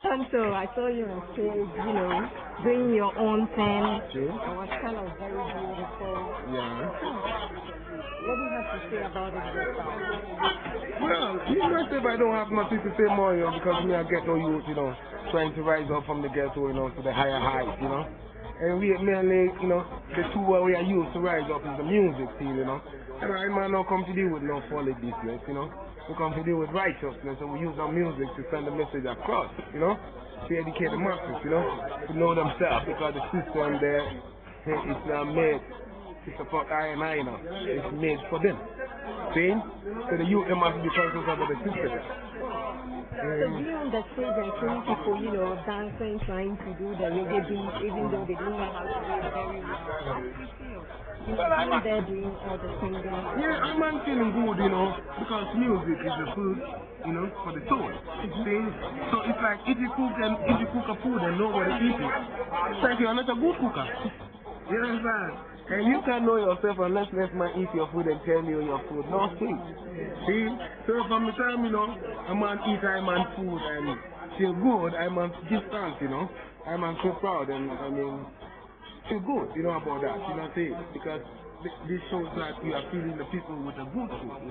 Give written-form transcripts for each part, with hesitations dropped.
Tonto, I saw you on stage, doing your own thing. It was kind of very beautiful. Yeah. What do you have to say about it yourself? Well, if I don't have nothing to say more, because me, I get no youth, trying to rise up from the ghetto, to the higher heights, And we mainly, the two where we are used to rise up is the music scene, And I might not come to deal with no folly business, We come to deal with righteousness, and we use our music to send the message across, to educate the masses, to know themselves, because the system there is made to support I and I, It's made for them. See? So the youth, they must be conscious about the system. So being on the stage and seeing people, dancing, trying to do the reggae beat, even though they don't know how to do it very well. How do you feel? Being there doing all the singing. Yeah, I'm feeling good, because music is the food, for the soul. See? So it's like if you cook a food and nobody eats it, it's like you're not a good cooker. You understand? And you can't know yourself unless let man eat your food and tell you your food. No see. See? So from the time, a man eat a man food and feel good, I man give thanks, I man so proud and feel good, about that, see? Because this shows that you are feeding the people with a good food,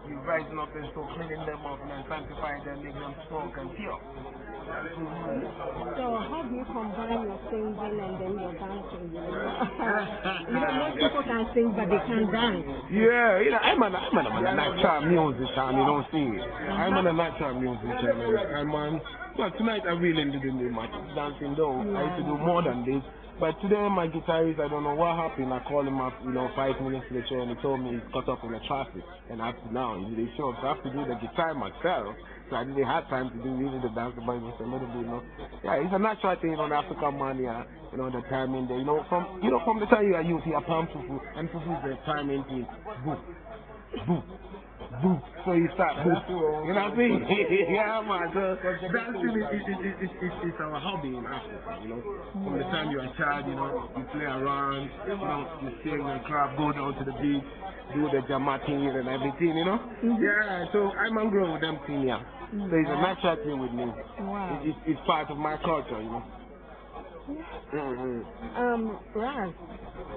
You're rising up and so cleaning them up and sanctifying them, making them strong and pure. So how do you combine your singing and then your dancing? Most people can sing but they can't dance. Yeah, I'm a natural musician, see. I'm a natural musician. Well, tonight I really didn't do much dancing though. I used to do more than this. But today my guitarist, I don't know what happened. I called him up, 5 minutes later, and he told me he's caught up in the traffic. And up to now, they show up. So I have to do the guitar myself. So I didn't have time to do really the dance, but it was a little bit, Yeah, it's a natural thing, the African man, the timing there. From the time you are youth, you are palm fufu, and fufu is the timing thing. Boom, boom. Boop. So you start boop. You know what I mean? Yeah, man. So dancing is our hobby in Africa, From the time you're a child, you play around, you sing and clap, go down to the beach, do the jamating and everything, Yeah, so I'm on grow with them thing, yeah. So it's a natural thing with me. Wow. It's part of my culture, Raz,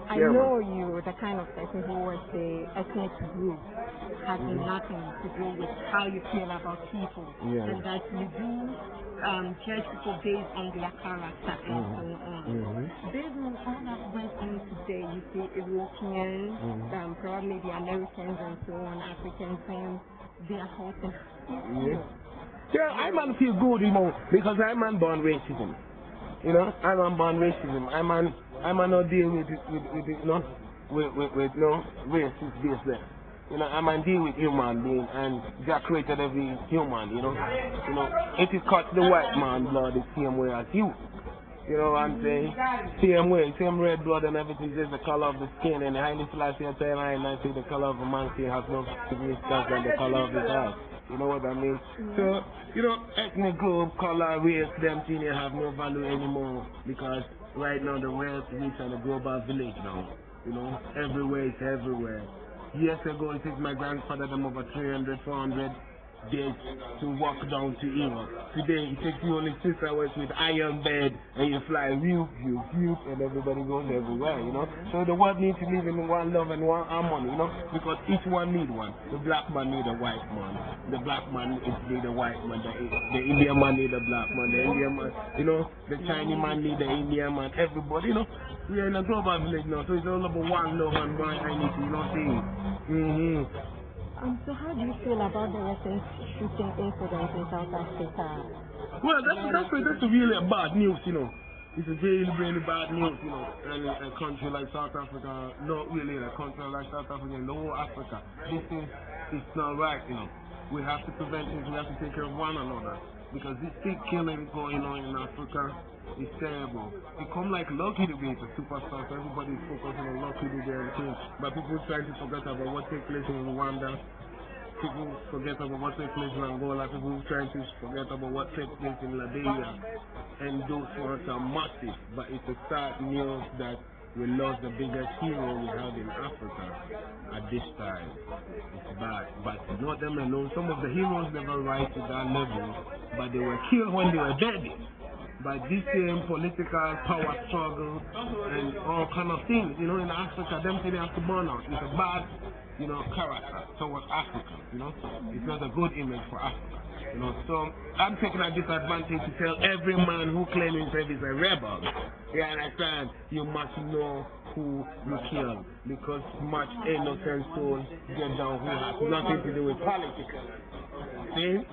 I know you're the kind of person who would say ethnic group has nothing to do with how you feel about people, and that you do judge people based on their character and so on. Based on all that went on today, you see Europeans, probably the Americans and so on, Africans saying they are hurting. Yeah, I'm on feel good, because I'm on born racism. I'm on born racism. I'm on no deal with racist business. I'm on deal with human being, and God created every human. If you cut the white man blood the same way as you. You know what I'm saying? Same way, same red blood and everything, just the color of the skin. And the highly flashy and I say the color of a man's skin has no significance than the color of his eyes. You know what I mean? So, ethnic group, color, race, them things have no value anymore, because right now the wealth reach on the global village now. Everywhere is everywhere. Years ago, it took my grandfather them over 300, 400 days to walk down to Europe. Today, it takes you only 6 hours with iron bed, and you fly, whew, and everybody goes everywhere, So the world needs to live in one love and one harmony, because each one needs one. The black man needs a white man. The black man needs a white man. The Indian man needs a black man. The Indian man, the Chinese man needs the Indian man. Everybody, we are in a global village now, so it's all about one love and one unity, So how do you feel about the recent shooting incident in South Africa? Well, that's really a bad news, It's a really, really bad news, And a country like South Africa, not really a country like South Africa, in the whole Africa. It's not right, We have to prevent this. We have to take care of one another, because this big killing going on in Africa is terrible. It come like Lucky Dube, the superstar, so everybody's focusing on Lucky Dube and things, but people trying to forget about what takes place in Rwanda. People forget about what takes place in Angola. People trying to forget about what takes place in Liberia, and those ones are massive. But it's a sad news that we lost the biggest hero we have in Africa at this time. It's bad. But not them alone. Some of the heroes never rise to that level, but they were killed when they were dead. By this same political power struggle and all kind of things, you know, in Africa, them things have to burn out. It's a bad, you know, character towards Africa, you know. It's not a good image for Africa, you know. So I'm taking a disadvantage to tell every man who claims himself is a rebel, you understand, you must know who you kill, because much innocent soul get down who has nothing to do with politics. See?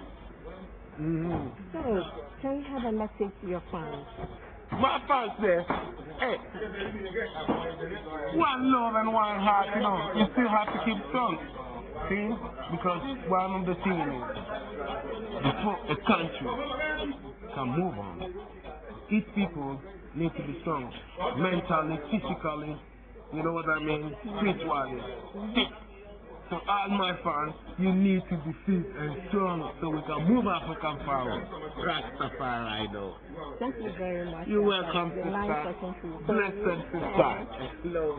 So, can you have a message to your fans? My fans say, hey, one love and one heart, you know, you still have to keep strong. See? Because one of the things is, before a country can move on, its people need to be strong, mentally, physically, you know what I mean, spiritually. So all my fans, you need to be fit and strong so we can move African forward. Rastafari, though. Thank you very much. You're welcome, sister. Blessed sister. Love.